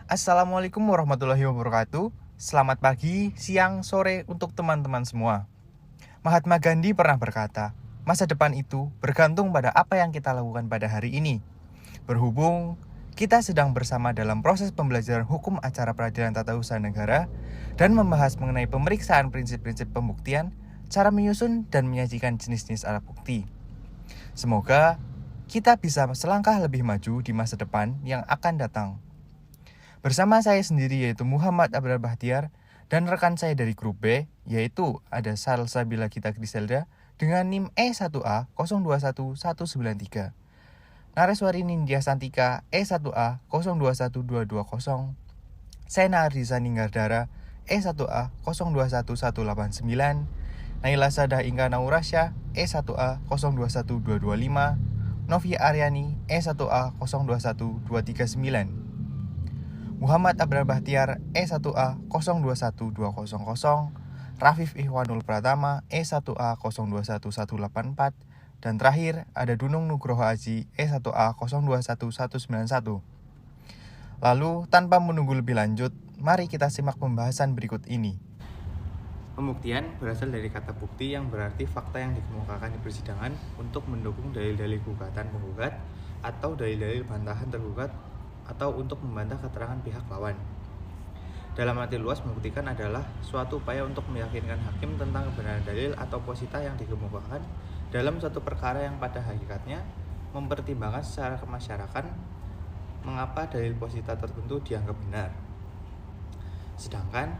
Assalamualaikum warahmatullahi wabarakatuh. Selamat pagi, siang, sore untuk teman-teman semua. Mahatma Gandhi pernah berkata, masa depan itu bergantung pada apa yang kita lakukan pada hari ini. Berhubung kita sedang bersama dalam proses pembelajaran hukum acara peradilan tata usaha negara dan membahas mengenai pemeriksaan prinsip-prinsip pembuktian, cara menyusun dan menyajikan jenis-jenis alat bukti. Semoga kita bisa selangkah lebih maju di masa depan yang akan datang. Bersama saya sendiri yaitu Muhammad Abrar Bahtiar dan rekan saya dari grup B yaitu ada Salsabila Gita Griselda dengan NIM E1A021193. Nareswari Nindya Santika E1A 021220. Sena Ardisa Ninggardara E1A021189. Naila Sadah Ingka Naurasya E1A 021225. Novia Aryani E1A021239. Muhammad Abrar Bahtiar E1A 021200, Rafif Ihwanul Pratama E1A 021184, dan terakhir ada Dunung Nugroho Aji E1A 021191. Lalu tanpa menunggu lebih lanjut, mari kita simak pembahasan berikut ini. Pembuktian berasal dari kata bukti yang berarti fakta yang dikemukakan di persidangan untuk mendukung dalil-dalil gugatan penggugat atau dalil-dalil bantahan tergugat atau untuk membantah keterangan pihak lawan. Dalam arti luas, membuktikan adalah suatu upaya untuk meyakinkan hakim tentang kebenaran dalil atau posita yang dikemukakan dalam suatu perkara yang pada hakikatnya mempertimbangkan secara kemasyarakatan mengapa dalil posita tertentu dianggap benar. Sedangkan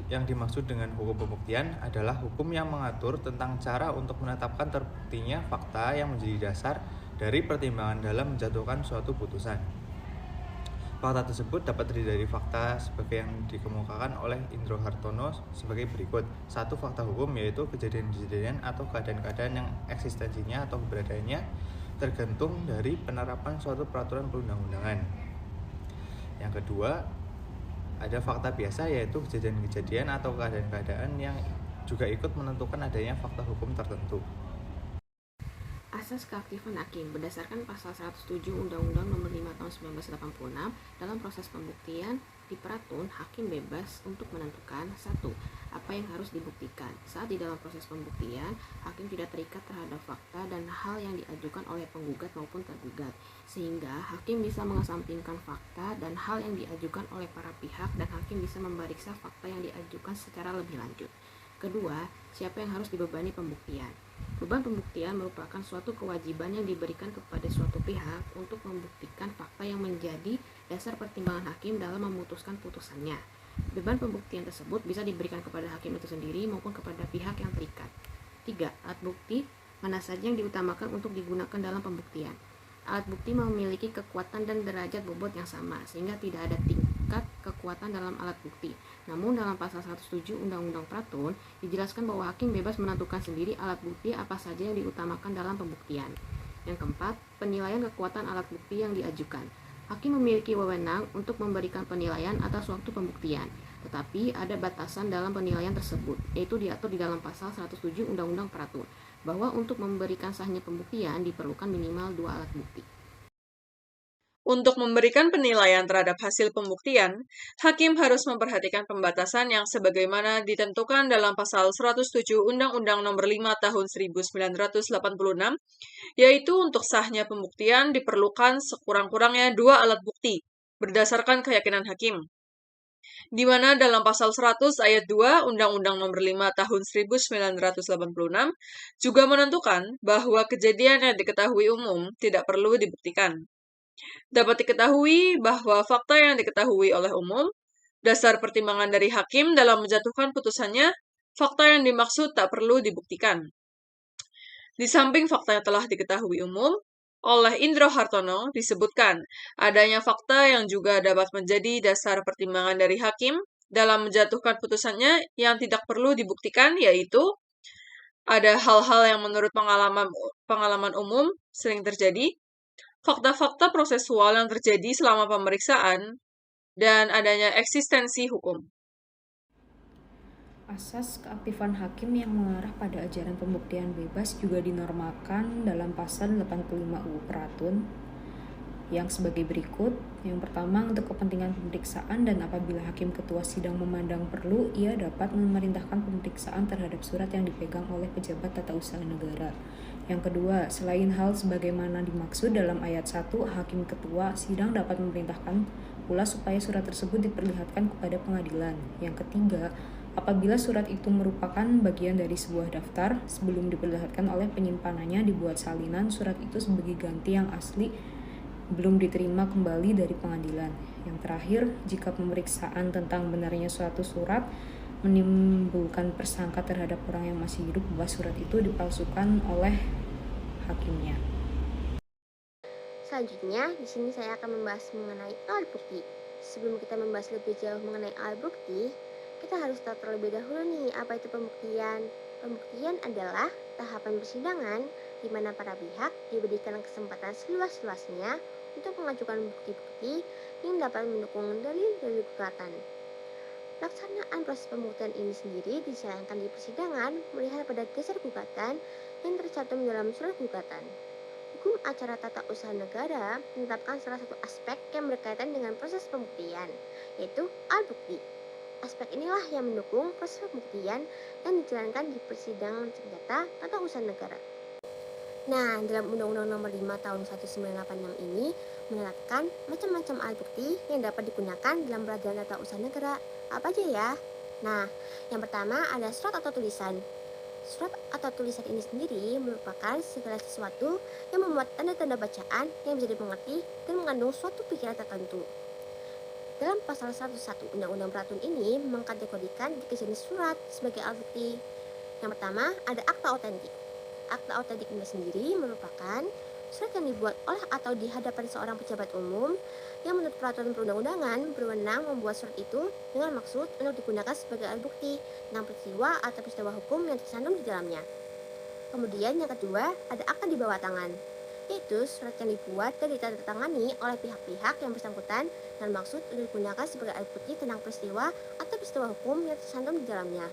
yang dimaksud dengan hukum pembuktian adalah hukum yang mengatur tentang cara untuk menetapkan terbuktinya fakta yang menjadi dasar dari pertimbangan dalam menjatuhkan suatu putusan. Fakta tersebut dapat terdiri dari fakta sebagai yang dikemukakan oleh Indro Hartono sebagai berikut. 1. Fakta hukum, yaitu kejadian-kejadian atau keadaan-keadaan yang eksistensinya atau keberadaannya tergantung dari penerapan suatu peraturan perundang-undangan. Yang kedua, ada fakta biasa, yaitu kejadian-kejadian atau keadaan-keadaan yang juga ikut menentukan adanya fakta hukum tertentu. Asas keaktifan hakim berdasarkan pasal 107 Undang-Undang Nomor 5 Tahun 1986 dalam proses pembuktian di Peratun, hakim bebas untuk menentukan 1. Apa yang harus dibuktikan. Saat di dalam proses pembuktian, hakim tidak terikat terhadap fakta dan hal yang diajukan oleh penggugat maupun tergugat, sehingga hakim bisa mengesampingkan fakta dan hal yang diajukan oleh para pihak dan hakim bisa memeriksa fakta yang diajukan secara lebih lanjut. Kedua, siapa yang harus dibebani pembuktian. Beban pembuktian merupakan suatu kewajiban yang diberikan kepada suatu pihak untuk membuktikan fakta yang menjadi dasar pertimbangan hakim dalam memutuskan putusannya. Beban pembuktian tersebut bisa diberikan kepada hakim itu sendiri maupun kepada pihak yang terikat. 3. Alat bukti mana saja yang diutamakan untuk digunakan dalam pembuktian. Alat bukti memiliki kekuatan dan derajat bobot yang sama, sehingga tidak ada tingkat kekuatan dalam alat bukti. Namun dalam pasal 107 Undang-Undang Peratun dijelaskan bahwa hakim bebas menentukan sendiri alat bukti apa saja yang diutamakan dalam pembuktian. Yang keempat, penilaian kekuatan alat bukti yang diajukan. Hakim memiliki wewenang untuk memberikan penilaian atas suatu pembuktian, tetapi ada batasan dalam penilaian tersebut, yaitu diatur di dalam pasal 107 Undang-Undang Peratun, bahwa untuk memberikan sahnya pembuktian diperlukan minimal 2 alat bukti. Untuk memberikan penilaian terhadap hasil pembuktian, hakim harus memperhatikan pembatasan yang sebagaimana ditentukan dalam pasal 107 Undang-Undang Nomor 5 Tahun 1986, yaitu untuk sahnya pembuktian diperlukan sekurang-kurangnya 2 alat bukti berdasarkan keyakinan hakim. Di mana dalam pasal 100 ayat 2 Undang-Undang Nomor 5 Tahun 1986 juga menentukan bahwa kejadian yang diketahui umum tidak perlu dibuktikan. Dapat diketahui bahwa fakta yang diketahui oleh umum, dasar pertimbangan dari hakim dalam menjatuhkan putusannya, fakta yang dimaksud tak perlu dibuktikan. Di samping fakta yang telah diketahui umum, oleh Indro Hartono disebutkan adanya fakta yang juga dapat menjadi dasar pertimbangan dari hakim dalam menjatuhkan putusannya yang tidak perlu dibuktikan, yaitu ada hal-hal yang menurut pengalaman umum sering terjadi, fakta-fakta prosesual yang terjadi selama pemeriksaan, dan adanya eksistensi hukum. Asas keaktifan hakim yang mengarah pada ajaran pembuktian bebas juga dinormalkan dalam pasal 85 UU Peratun, yang sebagai berikut. Yang pertama, untuk kepentingan pemeriksaan dan apabila hakim ketua sidang memandang perlu, ia dapat memerintahkan pemeriksaan terhadap surat yang dipegang oleh pejabat tata usaha negara. Yang kedua, selain hal sebagaimana dimaksud dalam ayat 1, hakim ketua sidang dapat memerintahkan pula supaya surat tersebut diperlihatkan kepada pengadilan. Yang ketiga, apabila surat itu merupakan bagian dari sebuah daftar, sebelum diperlihatkan oleh penyimpanannya dibuat salinan surat itu sebagai ganti yang asli belum diterima kembali dari pengadilan. Yang terakhir, jika pemeriksaan tentang benarnya suatu surat menimbulkan persangka terhadap orang yang masih hidup bahwa surat itu dipalsukan oleh hakimnya. Selanjutnya, di sini saya akan membahas mengenai alat bukti. Sebelum kita membahas lebih jauh mengenai alat bukti, kita harus tahu terlebih dahulu nih apa itu pembuktian. Pembuktian adalah tahapan persidangan di mana para pihak diberikan kesempatan seluas-luasnya untuk mengajukan bukti-bukti yang dapat mendukung dalil-dalil gugatan. Pelaksanaan proses pembuktian ini sendiri dijalankan di persidangan melihat pada dasar gugatan yang tercantum dalam surat gugatan. Hukum acara tata usaha negara menetapkan salah satu aspek yang berkaitan dengan proses pembuktian, yaitu alat bukti. Aspek inilah yang mendukung proses pembuktian yang dijalankan di persidangan sengketa tata usaha negara. Nah, dalam Undang-Undang Nomor 5 Tahun 1986 ini menerapkan macam-macam alat bukti yang dapat digunakan dalam peradilan tata usaha negara. Apa aja ya? Nah, yang pertama ada surat atau tulisan. Surat atau tulisan ini sendiri merupakan segala sesuatu yang memuat tanda-tanda bacaan yang bisa dimengerti dan mengandung suatu pikiran tertentu. Dalam pasal 101 Undang-Undang Peratun ini mengkategorikan 3 jenis surat sebagai alat bukti. Yang pertama ada akta otentik. Akta otentik ini sendiri merupakan surat yang dibuat oleh atau di hadapan seorang pejabat umum yang menurut peraturan perundang-undangan berwenang membuat surat itu dengan maksud untuk digunakan sebagai alat bukti tentang peristiwa atau peristiwa hukum yang tercantum di dalamnya. Kemudian yang kedua ada akta di bawah tangan, yaitu surat yang dibuat dan ditandatangani oleh pihak-pihak yang bersangkutan dan maksud untuk digunakan sebagai alat bukti tentang peristiwa atau peristiwa hukum yang tercantum di dalamnya.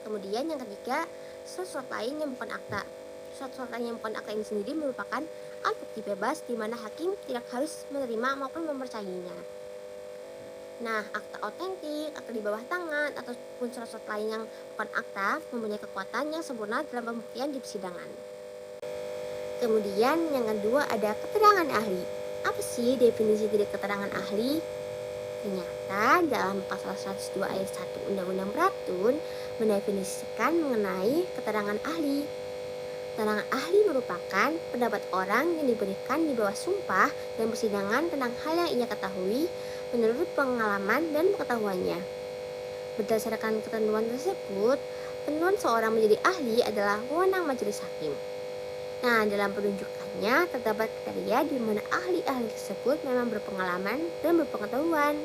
Kemudian yang ketiga, surat-surat lain yang bukan akta. Surat-surat lain yang bukan akta ini sendiri merupakan alat bukti bebas di mana hakim tidak harus menerima maupun mempercayainya. Nah, akta otentik, akta di bawah tangan, ataupun surat-surat lain yang bukan akta mempunyai kekuatan yang sempurna dalam pembuktian di persidangan. Kemudian yang kedua ada keterangan ahli. Apa sih definisi dari keterangan ahli? Ternyata dalam pasal 102 ayat 1 Undang-Undang Peratun mendefinisikan mengenai keterangan ahli. Keterangan ahli merupakan pendapat orang yang diberikan di bawah sumpah dan persidangan tentang hal yang ia ketahui menurut pengalaman dan pengetahuannya. Berdasarkan ketentuan tersebut, penentuan seorang menjadi ahli adalah wewenang majelis hakim. Nah, dalam penunjukannya terdapat kriteria di mana ahli-ahli tersebut memang berpengalaman dan berpengetahuan.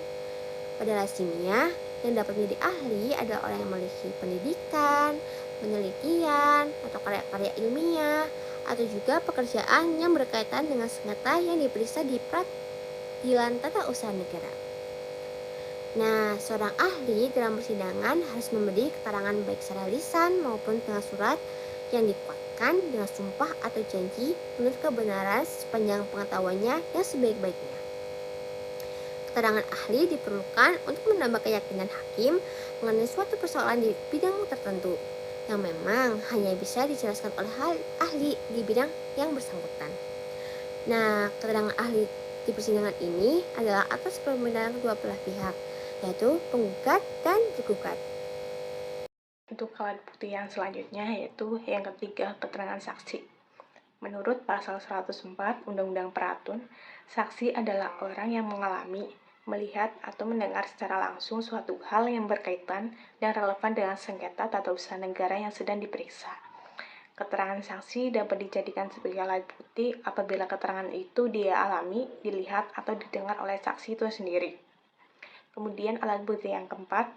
Pada lazimnya, yang dapat menjadi ahli adalah orang yang memiliki pendidikan, penelitian, atau karya-karya ilmiah, atau juga pekerjaan yang berkaitan dengan sengketa yang diperiksa di peradilan tata usaha negara. Nah, seorang ahli dalam persidangan harus memberi keterangan baik secara lisan maupun dengan surat yang dikuatkan dengan sumpah atau janji menurut kebenaran sepanjang pengetahuannya yang sebaik-baiknya. Keterangan ahli diperlukan untuk menambah keyakinan hakim mengenai suatu persoalan di bidang tertentu yang memang hanya bisa dijelaskan oleh ahli di bidang yang bersangkutan. Nah, keterangan ahli di persidangan ini adalah atas permintaan kedua belah pihak, yaitu penggugat dan tergugat. Untuk alat bukti yang selanjutnya yaitu yang ketiga, keterangan saksi. Menurut pasal 104 Undang-Undang Peratun, saksi adalah orang yang mengalami, melihat, atau mendengar secara langsung suatu hal yang berkaitan dan relevan dengan sengketa tata usaha negara yang sedang diperiksa. Keterangan saksi dapat dijadikan sebagai alat bukti apabila keterangan itu dia alami, dilihat, atau didengar oleh saksi itu sendiri. Kemudian alat bukti yang keempat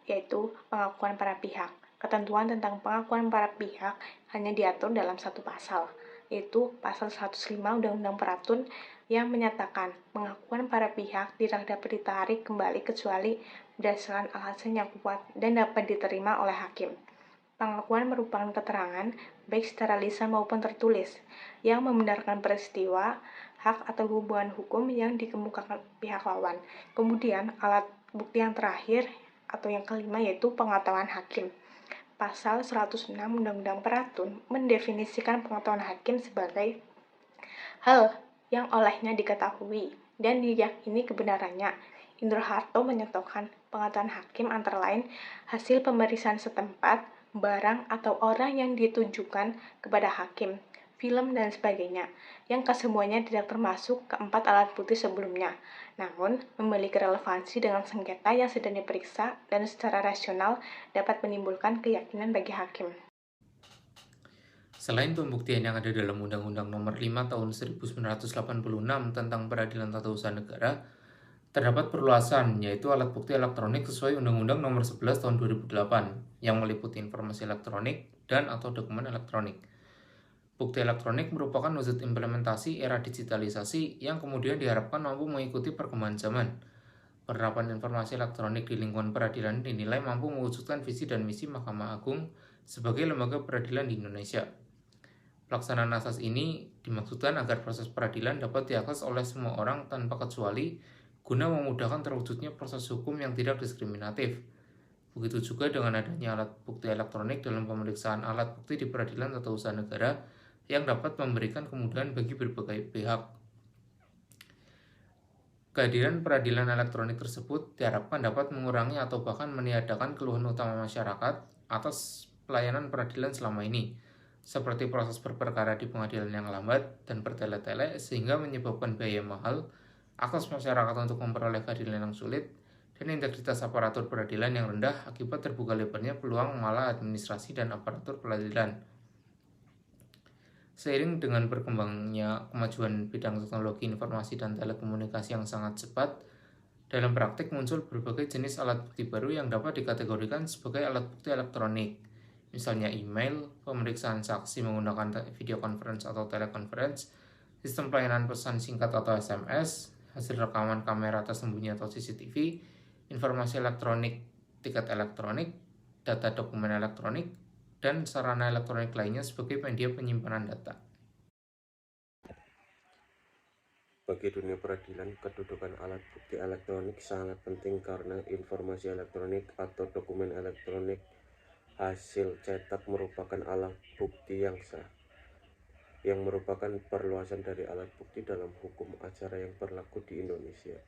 yaitu pengakuan para pihak. Ketentuan tentang pengakuan para pihak hanya diatur dalam satu pasal, yaitu pasal 105 Undang-Undang Peratun yang menyatakan pengakuan para pihak tidak dapat ditarik kembali kecuali berdasarkan alasan yang kuat dan dapat diterima oleh hakim. Pengakuan merupakan keterangan, baik secara lisan maupun tertulis, yang membenarkan peristiwa, hak atau hubungan hukum yang dikemukakan pihak lawan. Kemudian alat bukti yang terakhir atau yang kelima yaitu pengetahuan hakim. Pasal 106 Undang-Undang Peratun mendefinisikan pengetahuan hakim sebagai hal yang olehnya diketahui dan diyakini kebenarannya. Indro Harto menyatakan pengetahuan hakim antara lain hasil pemeriksaan setempat, barang atau orang yang ditujukan kepada hakim, film dan sebagainya, yang kesemuanya tidak termasuk keempat alat bukti sebelumnya, namun memiliki relevansi dengan sengketa yang sedang diperiksa dan secara rasional dapat menimbulkan keyakinan bagi hakim. Selain pembuktian yang ada dalam Undang-Undang Nomor 5 Tahun 1986 tentang Peradilan Tata Usaha Negara, terdapat perluasan, yaitu alat bukti elektronik sesuai Undang-Undang Nomor 11 Tahun 2008 yang meliputi informasi elektronik dan atau dokumen elektronik. Bukti elektronik merupakan wujud implementasi era digitalisasi yang kemudian diharapkan mampu mengikuti perkembangan zaman. Penerapan informasi elektronik di lingkungan peradilan dinilai mampu mewujudkan visi dan misi Mahkamah Agung sebagai lembaga peradilan di Indonesia. Pelaksanaan asas ini dimaksudkan agar proses peradilan dapat diakses oleh semua orang tanpa kecuali guna memudahkan terwujudnya proses hukum yang tidak diskriminatif. Begitu juga dengan adanya alat bukti elektronik dalam pemeriksaan alat bukti di Peradilan Tata Usaha Negara yang dapat memberikan kemudahan bagi berbagai pihak. Kehadiran peradilan elektronik tersebut diharapkan dapat mengurangi atau bahkan meniadakan keluhan utama masyarakat atas pelayanan peradilan selama ini, seperti proses berperkara di pengadilan yang lambat dan bertele-tele sehingga menyebabkan biaya mahal, akses masyarakat untuk memperoleh keadilan yang sulit, dan integritas aparatur peradilan yang rendah akibat terbuka lebarnya peluang malah administrasi dan aparatur peradilan. Seiring dengan berkembangnya kemajuan bidang teknologi informasi dan telekomunikasi yang sangat cepat, dalam praktik muncul berbagai jenis alat bukti baru yang dapat dikategorikan sebagai alat bukti elektronik. Misalnya email, pemeriksaan saksi menggunakan video conference atau teleconference, sistem pelayanan pesan singkat atau SMS, hasil rekaman kamera tersembunyi atau CCTV, informasi elektronik, tiket elektronik, data dokumen elektronik, dan sarana elektronik lainnya sebagai media penyimpanan data. Bagi dunia peradilan, kedudukan alat bukti elektronik sangat penting karena informasi elektronik atau dokumen elektronik hasil cetak merupakan alat bukti yang sah, yang merupakan perluasan dari alat bukti dalam hukum acara yang berlaku di Indonesia.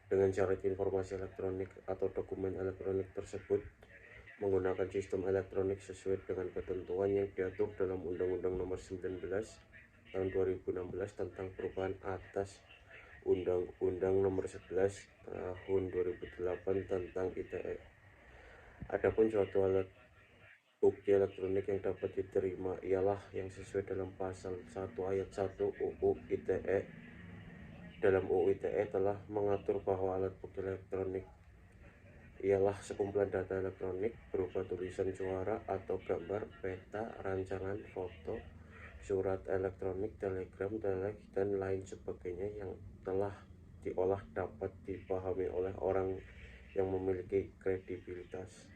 Dengan syarat informasi elektronik atau dokumen elektronik tersebut menggunakan sistem elektronik sesuai dengan ketentuan yang diatur dalam Undang-Undang Nomor 19 Tahun 2016 tentang perubahan atas Undang-Undang Nomor 11 Tahun 2008 tentang ITE. Adapun suatu alat bukti elektronik yang dapat diterima ialah yang sesuai dalam pasal 1 ayat 1 UU ITE. Dalam UU ITE telah mengatur bahwa alat bukti elektronik ialah sekumpulan data elektronik berupa tulisan suara atau gambar, peta, rancangan, foto, surat elektronik, telegram, dan lain sebagainya yang telah diolah dapat dipahami oleh orang yang memiliki kredibilitas.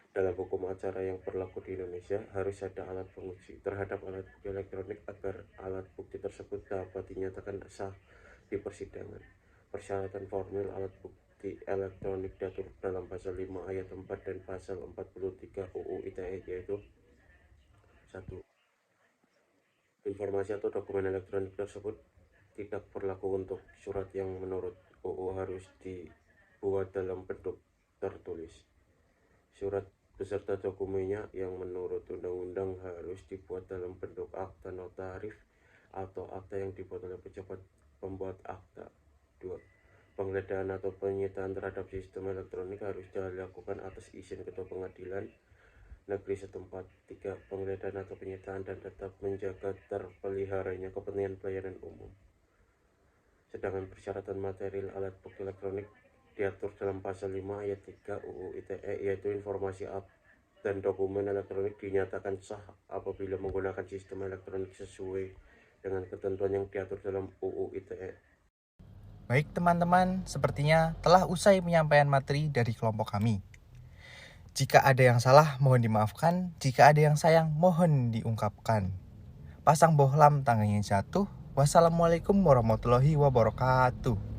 Dalam hukum acara yang berlaku di Indonesia, harus ada alat penguji terhadap alat bukti elektronik agar alat bukti tersebut dapat dinyatakan sah di persidangan. Persyaratan formil alat bukti elektronik diatur dalam pasal 5 ayat 4 dan pasal 43 UU ITE, yaitu 1. Informasi atau dokumen elektronik tersebut tidak berlaku untuk surat yang menurut UU harus dibuat dalam bentuk tertulis. Surat beserta dokumennya yang menurut undang-undang harus dibuat dalam bentuk akta notaris atau akta yang dibuat oleh pejabat pembuat akta. 2. Penggeledahan atau penyitaan terhadap sistem elektronik harus dilakukan atas izin ketua pengadilan negeri setempat. 3. Penggeledahan atau penyitaan dan tetap menjaga terpeliharanya kepentingan pelayanan umum. Sedangkan persyaratan material alat bukti elektronik diatur dalam pasal 5 ayat 3 UU ITE, yaitu informasi dan dokumen elektronik dinyatakan sah apabila menggunakan sistem elektronik sesuai dengan ketentuan yang diatur dalam UU ITE. Baik teman-teman, sepertinya telah usai penyampaian materi dari kelompok kami. Jika ada yang salah, mohon dimaafkan. Jika ada yang sayang, mohon diungkapkan. Pasang bohlam tangannya jatuh, Wassalamualaikum warahmatullahi wabarakatuh.